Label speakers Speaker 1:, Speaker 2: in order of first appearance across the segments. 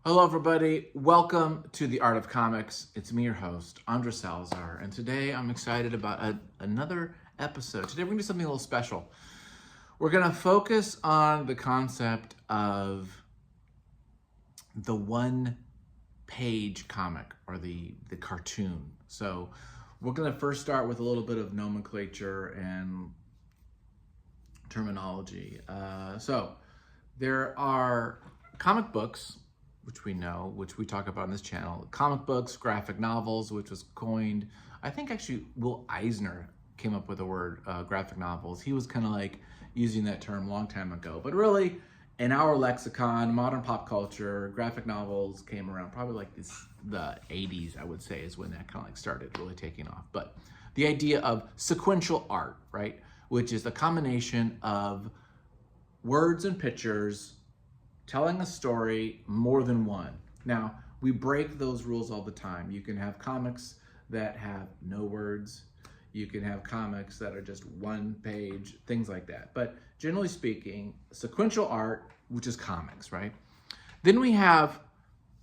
Speaker 1: Hello, everybody. Welcome to the Art of Comics. It's me, your host, Andres Salazar, and today I'm excited about another episode. Today we're going to do something a little special. We're going to focus on the concept of the one-page comic or the cartoon. So we're going to first start with a little bit of nomenclature and terminology. So there are comic books, which we know, which we talk about on this channel, comic books, graphic novels, which was coined, I think actually Will Eisner came up with the word graphic novels. He was kind of like using that term a long time ago. But really, in our lexicon, modern pop culture, graphic novels came around probably like the 80s, I would say, is when that kind of like started really taking off. But the idea of sequential art, right, which is the combination of words and pictures telling a story more than one. Now, we break those rules all the time. You can have comics that have no words. You can have comics that are just one page, things like that. But generally speaking, sequential art, which is comics, right? Then we have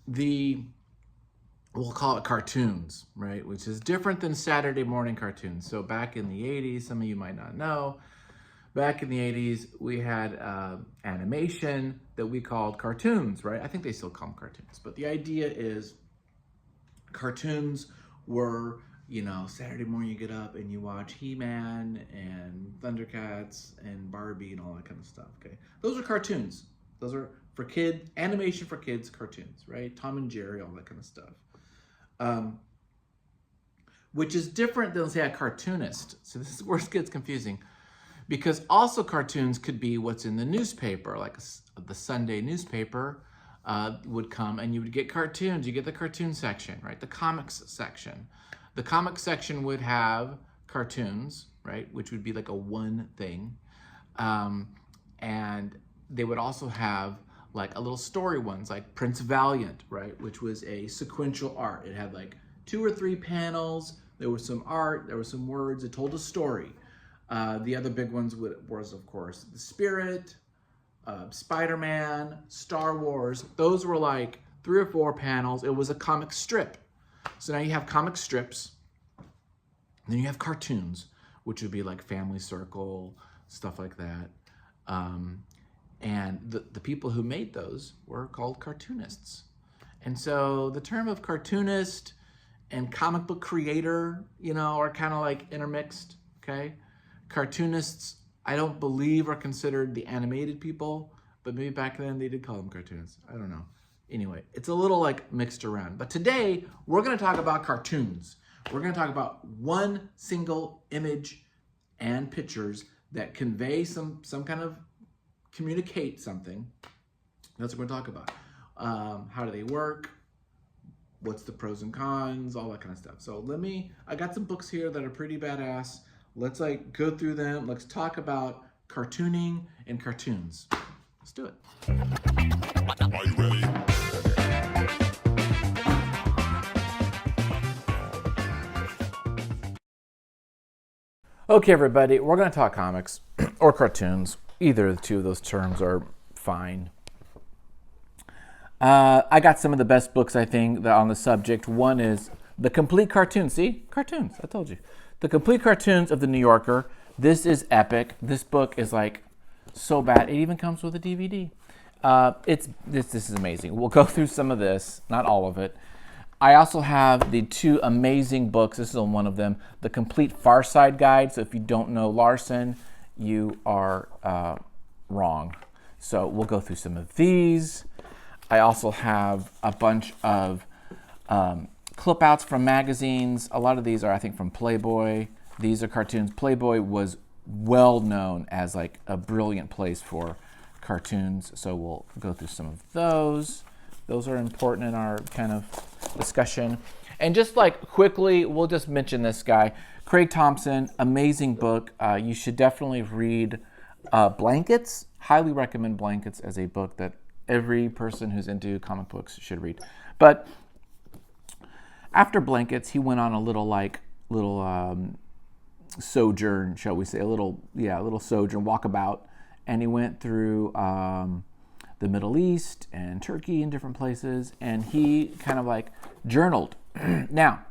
Speaker 1: we'll call it cartoons, right? Which is different than Saturday morning cartoons. So back in the 80s, some of you might not know, back in the 80s, we had animation that we called cartoons, right? I think they still call them cartoons. But the idea is cartoons were, Saturday morning you get up and you watch He-Man and Thundercats and Barbie and all that kind of stuff, okay? Those are cartoons. Those are for kids, animation for kids, cartoons, right? Tom and Jerry, all that kind of stuff. Which is different than, say, a cartoonist. So this is where it gets confusing. Because also cartoons could be what's in the newspaper, like the Sunday newspaper would come and you would get cartoons. You get the cartoon section, right? The comics section. The comic section would have cartoons, right? Which would be like a one thing. And they would also have like a little story ones, like Prince Valiant, right? Which was a sequential art. It had like 2 or 3 panels. There was some art, there were some words. It told a story. The other big ones was, of course, The Spirit, Spider-Man, Star Wars. Those were like 3 or 4 panels. It was a comic strip. So now you have comic strips. Then you have cartoons, which would be like Family Circle, stuff like that. And the people who made those were called cartoonists. And so the term of cartoonist and comic book creator, are kind of like intermixed, okay? Cartoonists, I don't believe, are considered the animated people, but maybe back then they did call them cartoonists. I don't know. Anyway, it's a little like mixed around. But today, we're going to talk about cartoons. We're going to talk about one single image and pictures that convey some kind of, communicate something. That's what we're going to talk about. How do they work? What's the pros and cons? All that kind of stuff. So I got some books here that are pretty badass. Let's go through them. Let's talk about cartooning and cartoons. Let's do it.
Speaker 2: Are you ready?
Speaker 1: Okay, everybody, we're going to talk comics or cartoons. Either of the two of those terms are fine. I got some of the best books, I think, that on the subject. One is The Complete Cartoons. See? Cartoons. I told you. The Complete Cartoons of the New Yorker. This is epic. This book is like so bad. It even comes with a DVD. This is amazing. We'll go through some of this, not all of it. I also have the 2 amazing books. This is one of them. The Complete Far Side Guide. So if you don't know Larson, you are wrong. So we'll go through some of these. I also have a bunch of clip outs from magazines. A lot of these are, I think, from Playboy. These are cartoons. Playboy was well known as like a brilliant place for cartoons. So we'll go through some of those. Those are important in our kind of discussion. And just like quickly, we'll just mention this guy, Craig Thompson, amazing book. You should definitely read Blankets. Highly recommend Blankets as a book that every person who's into comic books should read. But after Blankets, he went on a little sojourn, shall we say, a little sojourn, walkabout, and he went through the Middle East and Turkey and different places, and he kind of like journaled. Now,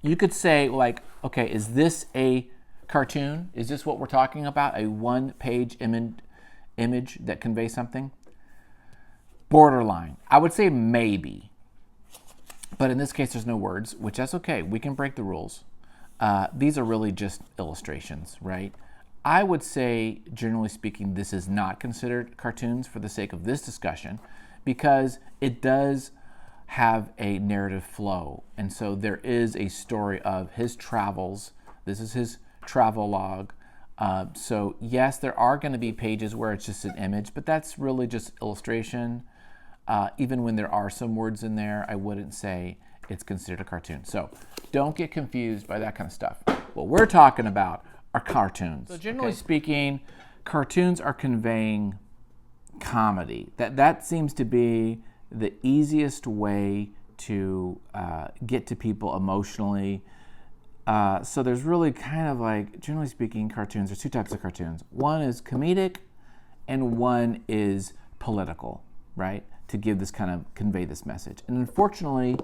Speaker 1: you could say like, okay, is this a cartoon? Is this what we're talking about? A one-page image that conveys something? Borderline. I would say maybe. But in this case, there's no words, which that's okay. We can break the rules. These are really just illustrations, right? I would say, generally speaking, this is not considered cartoons for the sake of this discussion because it does have a narrative flow. And so there is a story of his travels. This is his travel log. So yes, there are going to be pages where it's just an image, but that's really just illustration. Even when there are some words in there, I wouldn't say it's considered a cartoon. So don't get confused by that kind of stuff. What we're talking about are cartoons. So generally speaking, cartoons are conveying comedy. That seems to be the easiest way to get to people emotionally. So there's really kind of like, generally speaking, cartoons, there's two types of cartoons. One is comedic and one is political, right? To give this kind of, convey this message. And unfortunately,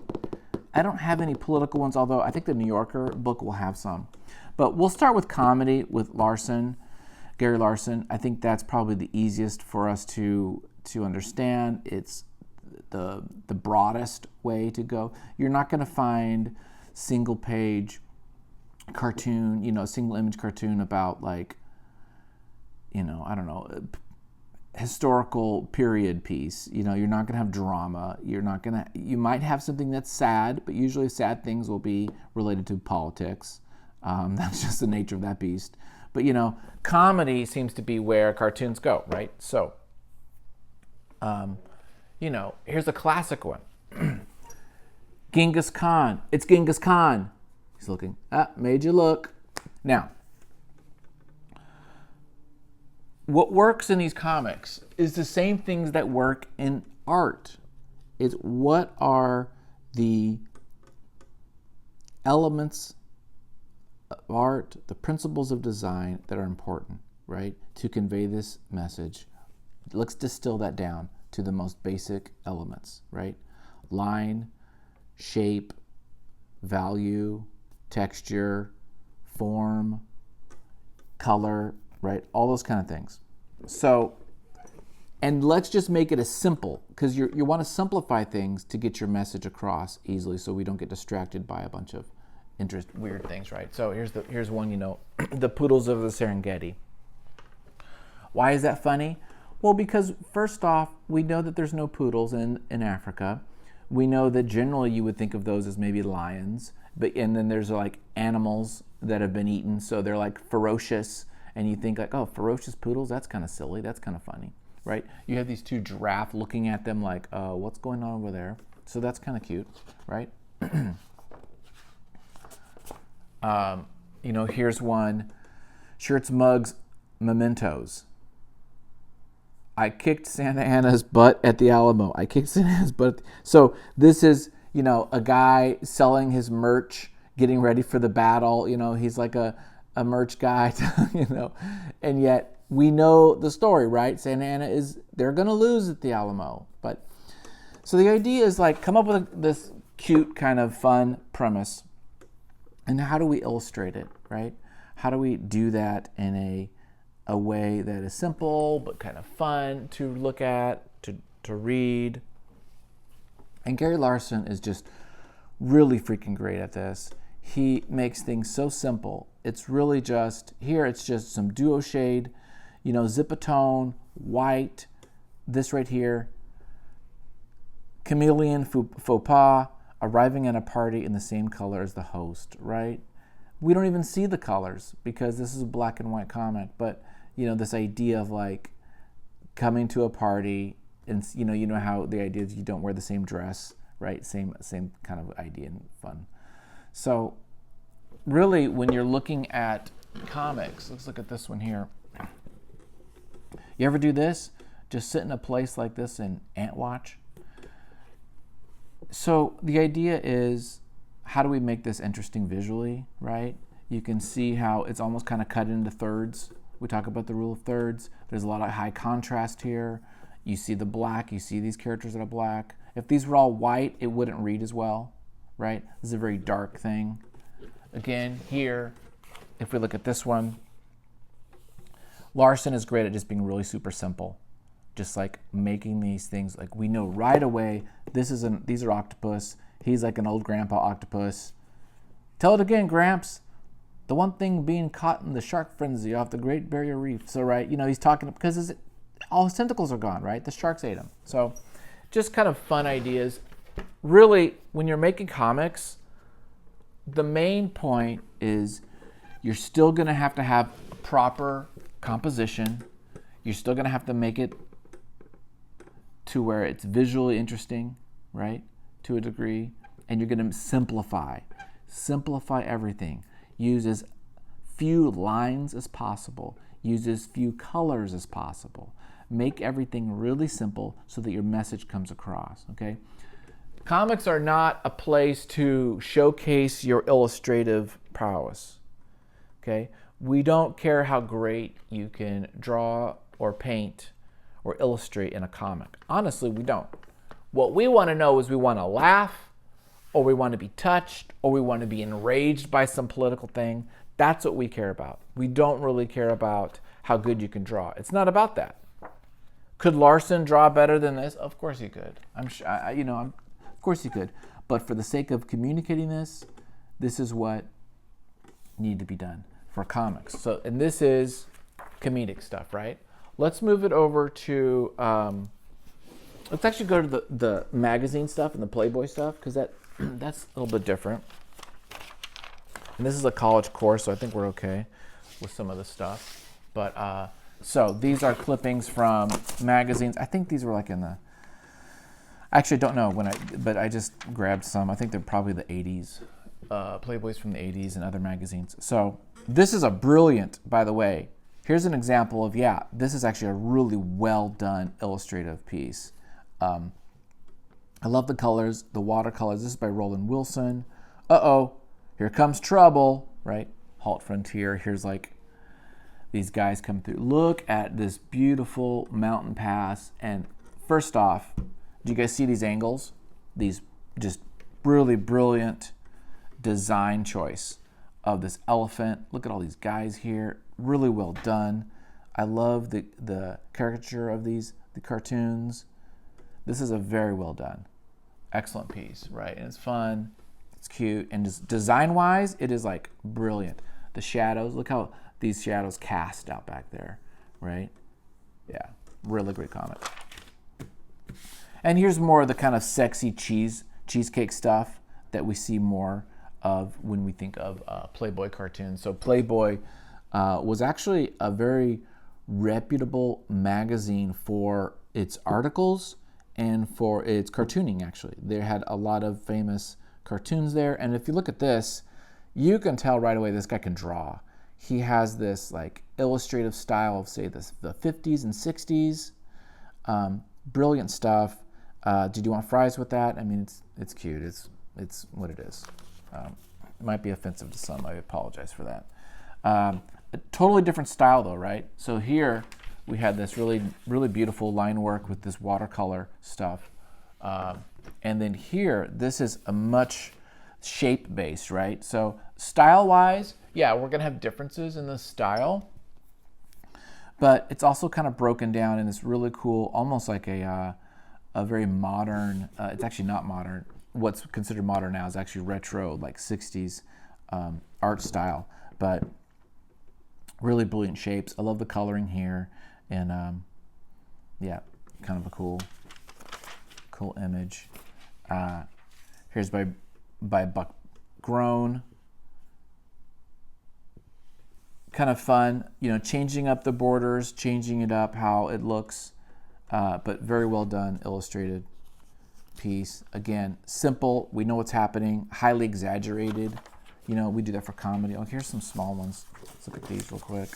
Speaker 1: I don't have any political ones, although I think the New Yorker book will have some. But we'll start with comedy with Larson, Gary Larson. I think that's probably the easiest for us to understand. It's the broadest way to go. You're not going to find single page cartoon, single image cartoon about like, I don't know, historical period piece. You're not going to have drama. You might have something that's sad, but usually sad things will be related to politics. That's just the nature of that beast. But comedy seems to be where cartoons go, right? So, here's a classic one. Genghis Khan. It's Genghis Khan. He's looking. Made you look. Now, what works in these comics is the same things that work in art. It's what are the elements of art, the principles of design that are important, right, to convey this message. Let's distill that down to the most basic elements, right? Line, shape, value, texture, form, color, right? All those kind of things. So, and let's just make it as simple, because you want to simplify things to get your message across easily so we don't get distracted by a bunch of weird things, right? So here's one, the poodles of the Serengeti. Why is that funny? Well, because first off, we know that there's no poodles in Africa. We know that generally you would think of those as maybe lions, and then there's like animals that have been eaten, so they're like ferocious, and you think like, oh, ferocious poodles, that's kind of silly, that's kind of funny, right? You have these two giraffes looking at them like, what's going on over there? So that's kind of cute, right? Here's one, shirts, mugs, mementos. I kicked Santa Anna's butt at the Alamo. I kicked Santa Anna's butt. So this is, a guy selling his merch, getting ready for the battle. He's like a merch guy, and yet we know the story, right? Santa Anna they're going to lose at the Alamo. But so the idea is like, come up with this cute kind of fun premise. And how do we illustrate it, right? How do we do that in a way that is simple but kind of fun to look at, to read? And Gary Larson is just really freaking great at this. He makes things so simple. It's really just, here it's just some duo shade, zip-a-tone, white, this right here, chameleon faux pas, arriving at a party in the same color as the host, right? We don't even see the colors because this is a black and white comic, but this idea of like coming to a party and how the idea is you don't wear the same dress, right? Same kind of idea and fun. So really, when you're looking at comics, let's look at this one here. You ever do this? Just sit in a place like this and ant watch? So the idea is, how do we make this interesting visually, right? You can see how it's almost kind of cut into thirds. We talk about the rule of thirds. There's a lot of high contrast here. You see the black, you see these characters that are black. If these were all white, it wouldn't read as well, right? This is a very dark thing. Again, here, if we look at this one, Larson is great at just being really super simple. Just like making these things, like we know right away, these are octopus. He's like an old grandpa octopus. Tell it again, Gramps. The one thing being caught in the shark frenzy off the Great Barrier Reef. So, right, he's talking, because all his tentacles are gone, right? The sharks ate him. So, just kind of fun ideas. Really, when you're making comics, the main point is you're still going to have proper composition. You're still going to have to make it to where it's visually interesting, right, to a degree. And you're going to simplify everything. Use as few lines as possible. Use as few colors as possible. Make everything really simple so that your message comes across, okay? Comics are not a place to showcase your illustrative prowess, okay? We don't care how great you can draw or paint or illustrate in a comic. Honestly, we don't. What we want to know is we want to laugh, or we want to be touched, or we want to be enraged by some political thing. That's what we care about. We don't really care about how good you can draw. It's not about that. Could Larson draw better than this? Of course he could. Of course he could. But for the sake of communicating this is what needed to be done for comics. So, and this is comedic stuff, right? Let's move it over to, let's actually go to the magazine stuff and the Playboy stuff, because that's a little bit different. And this is a college course, so I think we're okay with some of the stuff. But so these are clippings from magazines. I think these were like in the, I actually don't know but I just grabbed some. I think they're probably the 80s, Playboys from the 80s and other magazines. So this is a brilliant, by the way, here's an example of, this is actually a really well done illustrative piece. I love the colors, the watercolors. This is by Roland Wilson. Here comes trouble, right? Halt Frontier. Here's like these guys come through. Look at this beautiful mountain pass. And first off, do you guys see these angles? These just really brilliant design choice of this elephant. Look at all these guys here. Really well done. I love the caricature of the cartoons. This is a very well done, excellent piece, right? And it's fun, it's cute, and just design-wise, it is like brilliant. The shadows, look how these shadows cast out back there, right? Yeah, really great comic. And here's more of the kind of sexy cheesecake stuff that we see more of when we think of Playboy cartoons. So Playboy was actually a very reputable magazine for its articles and for its cartooning, actually. They had a lot of famous cartoons there. And if you look at this, you can tell right away this guy can draw. He has this like illustrative style of, say, the 50s and 60s. Brilliant stuff. Did you want fries with that? I mean, it's cute. It's what it is. It might be offensive to some. I apologize for that. A totally different style though, right? So here we had this really, really beautiful line work with this watercolor stuff. And then here, this is a much shape-based, right? So style-wise, we're gonna have differences in the style, but it's also kind of broken down in this really cool, almost like a very modern, it's actually not modern. What's considered modern now is actually retro, like 60s art style, but really brilliant shapes. I love the coloring here, and kind of a cool image. Here's by Buck Grown. Kind of fun, changing up the borders, changing it up how it looks, but very well done, illustrated piece. Again, simple. We know what's happening. Highly exaggerated. We do that for comedy. Oh, here's some small ones. Let's look at these real quick.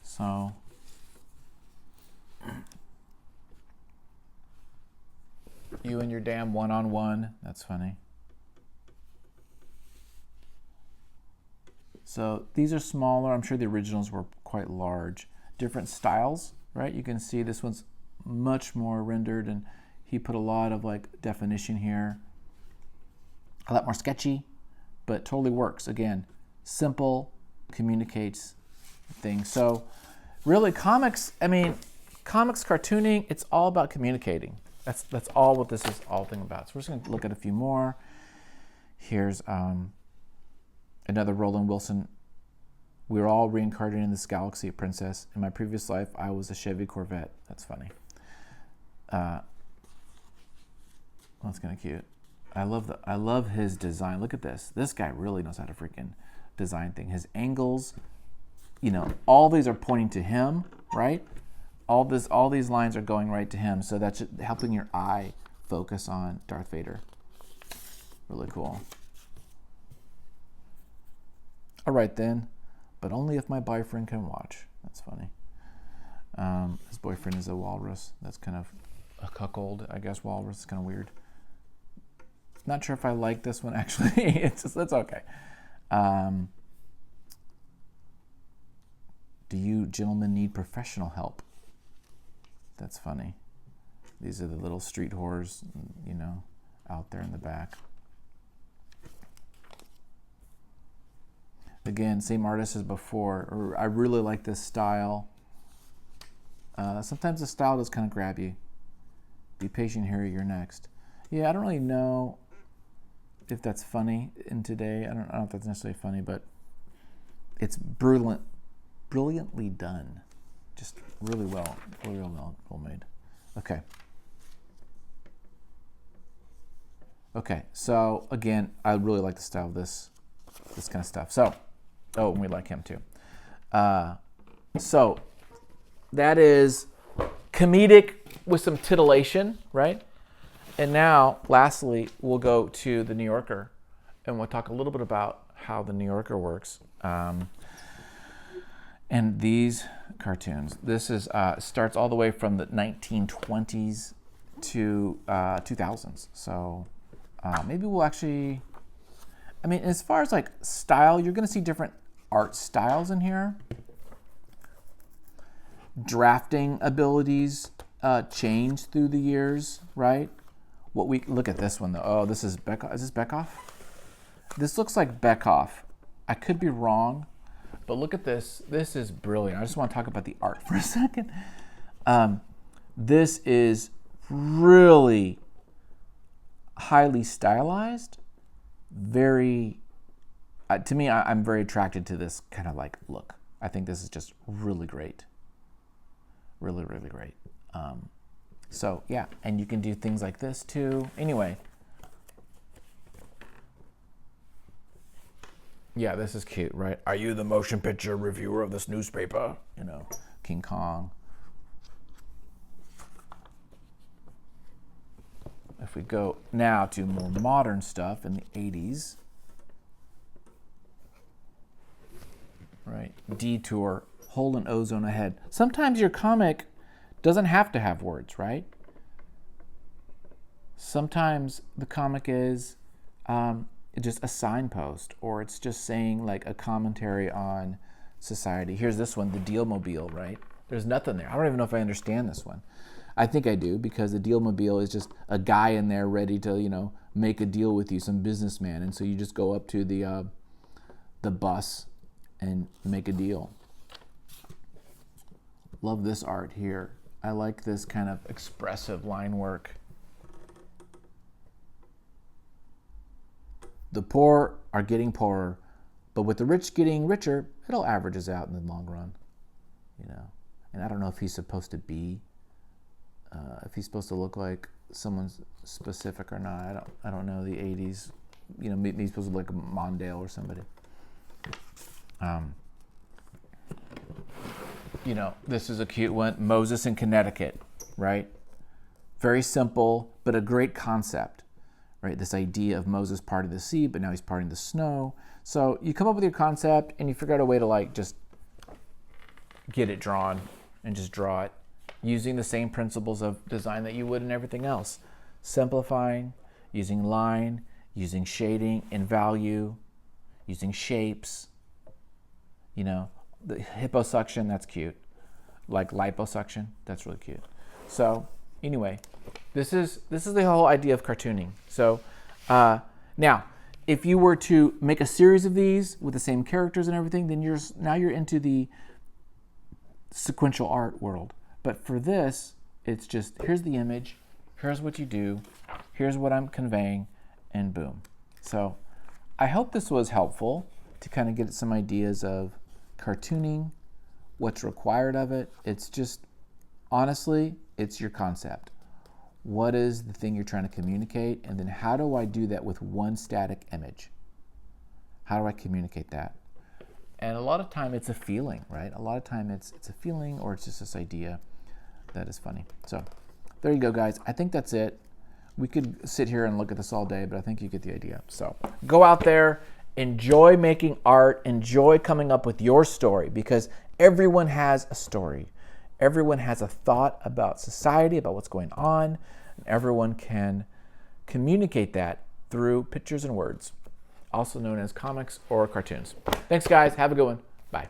Speaker 1: So, you and your damn one-on-one. That's funny. So these are smaller. I'm sure the originals were quite large. Different styles right? You can see this one's much more rendered, and he put a lot of like definition here. A lot more sketchy, but totally works. Again, simple, communicates things. So really comics, comics cartooning, it's all about communicating. That's all what this is all thing about. So we're just gonna look at a few more. Here's another Roland Wilson. We were all reincarnated in this galaxy, Princess. In my previous life, I was a Chevy Corvette. That's funny. That's kind of cute. I love his design. Look at this. This guy really knows how to freaking design things. His angles, all these are pointing to him, right? All these lines are going right to him. So that's helping your eye focus on Darth Vader. Really cool. All right then, but only if my boyfriend can watch. That's funny. His boyfriend is a walrus. That's kind of a cuckold, I guess. Walrus is kind of weird. Not sure if I like this one actually. It's okay. Do you gentlemen need professional help? That's funny. These are the little street whores, out there in the back. Again, same artist as before. I really like this style. Sometimes the style does kind of grab you. Be patient, Harry, you're next. Yeah, I don't really know if that's funny in today. I don't know if that's necessarily funny, but it's brilliantly done. Just really well made. Okay, so again, I really like the style of this kind of stuff. So, and we like him too. So that is comedic with some titillation, right? And now, lastly, we'll go to the New Yorker, and we'll talk a little bit about how the New Yorker works. And these cartoons, this is starts all the way from the 1920s to 2000s. So maybe we'll actually, as far as like style, you're going to see different art styles in here. Drafting abilities change through the years, right? Look at this one though. Oh, this is Beckhoff. Is this Beckhoff? This looks like Beckhoff. I could be wrong, but look at this. This is brilliant. I just want to talk about the art for a second. This is really highly stylized. Very, to me, I'm very attracted to this kind of like look. I think this is just really great. Really, really great. So yeah, and you can do things like this too. Anyway, yeah, this is cute, right? Are you the motion picture reviewer of this newspaper? King Kong. If we go now to more modern stuff in the 80s, right? Detour, hole in ozone ahead. Sometimes your comic doesn't have to have words, right? Sometimes the comic is just a signpost, or it's just saying like a commentary on society. Here's this one, the Dealmobile, right? There's nothing there. I don't even know if I understand this one. I think I do, because the Dealmobile is just a guy in there ready to, make a deal with you, some businessman, and so you just go up to the bus and make a deal. Love this art here. I like this kind of expressive line work. The poor are getting poorer, but with the rich getting richer, it all averages out in the long run, And I don't know if he's supposed to be, if he's supposed to look like someone specific or not. I don't know the 80s. Maybe he's supposed to look like Mondale or somebody. This is a cute one. Moses in Connecticut, right? Very simple, but a great concept, right? This idea of Moses parting the sea, but now he's parting the snow. So you come up with your concept and you figure out a way to just get it drawn and just draw it using the same principles of design that you would in everything else. Simplifying, using line, using shading and value, using shapes, the hipposuction, that's cute. like liposuction. That's really cute. So anyway, this is the whole idea of cartooning. So now, if you were to make a series of these with the same characters and everything, then now you're into the sequential art world. But for this, it's just, here's the image, here's what you do, here's what I'm conveying, and boom. So I hope this was helpful to kind of get some ideas of cartooning, what's required of it. It's just, honestly, it's your concept. What is the thing you're trying to communicate? And then how do I do that with one static image? How do I communicate that? And a lot of time it's a feeling, right? A lot of time it's a feeling, or it's just this idea that is funny. So there you go, guys. I think that's it. We could sit here and look at this all day, but I think you get the idea. So go out there, enjoy making art, enjoy coming up with your story, because everyone has a story. Everyone has a thought about society, about what's going on, and everyone can communicate that through pictures and words, also known as comics or cartoons. Thanks, guys. Have a good one. Bye.